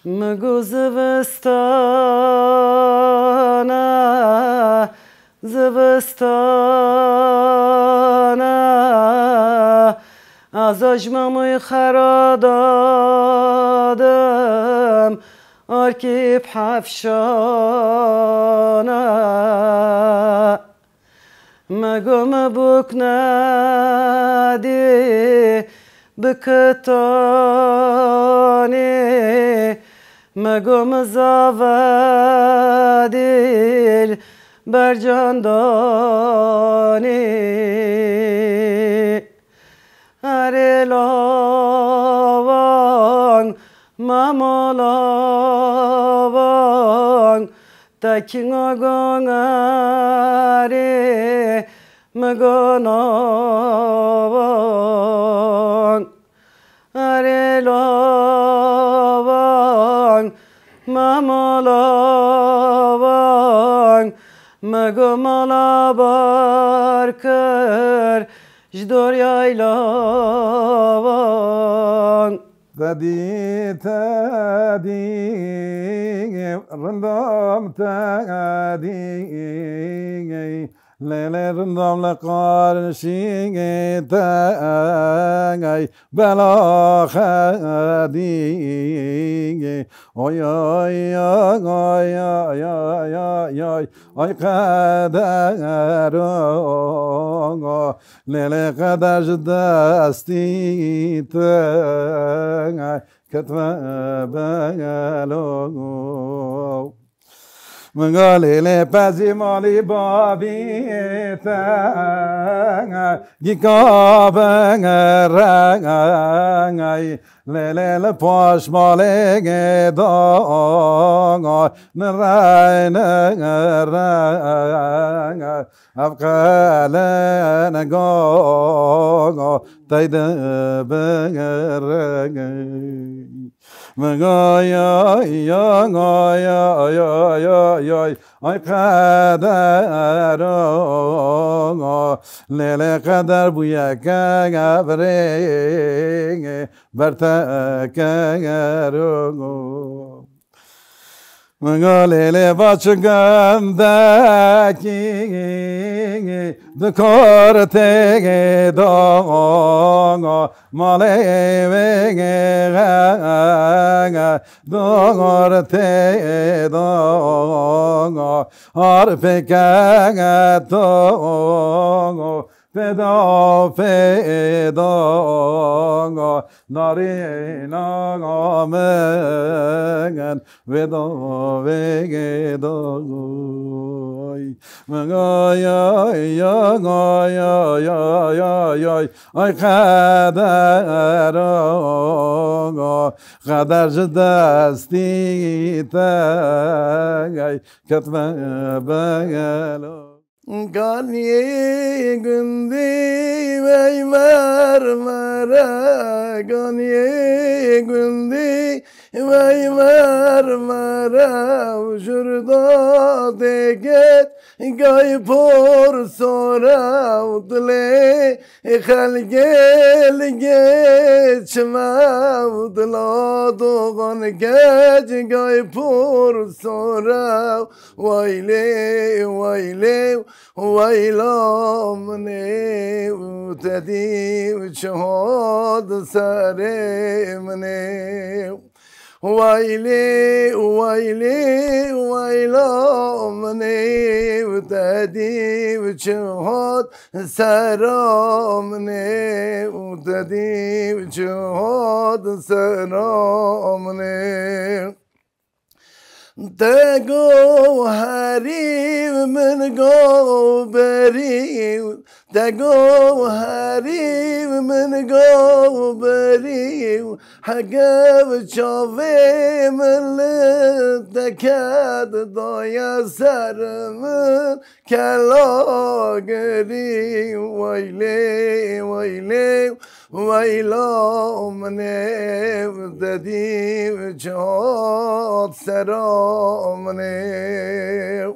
مگو زوستانه زوستانه از اجماموی خرا دادم ارکیب حفشانه مگو مبوک ندی بکتانی مگو مزاودیل برجاندانی اره لاوان مامالاوان تکین آگان اره مگاناوان اره لاوان مامالاوان مگو مالا بارکر جدور یایلاوان تدي رندم تدي ليلة رندم لقارشي تاي بلا خدي oy oy oy oy oy oy oy oy oy قدر ليلة قدر دستي تاي كتب بلو من قال لي بازي مالي بابي تاي جيكاب رانغاي ليلة باش مالي داغ نراي نراي أبقى لنا قاغ تايد بغرغي مغايا يا غايا يا يا يا اي قدر ليلة قدر بويا كغبري برتكرو مغالي باشگندکی دکارته داغ مالی وگه دکارته داغ حرفکه داغ فدا فدا ناری نامگن ودا وگدا مگایا یا گایا یا یا یا ای قدر قدر دستی تای کتب بگلو Ganye gündi vey mermere Ganye gündi vey mermere Şurada deket gay por sonra udle Khalgel geçme udla doğan geç gay por sonra Vayle vayle ويلامني وتدي وشهود سرمني ويلي ويلي ويلامني وتدي وشهود سرمني وتدي وشهود سرمني تگو حریم من گو بریو تگو حریم من گو بریو حقب چاوه من لدکد دایا سر من کلاگری ویلی ویلی ویلا منه ددی جهاد سرا منه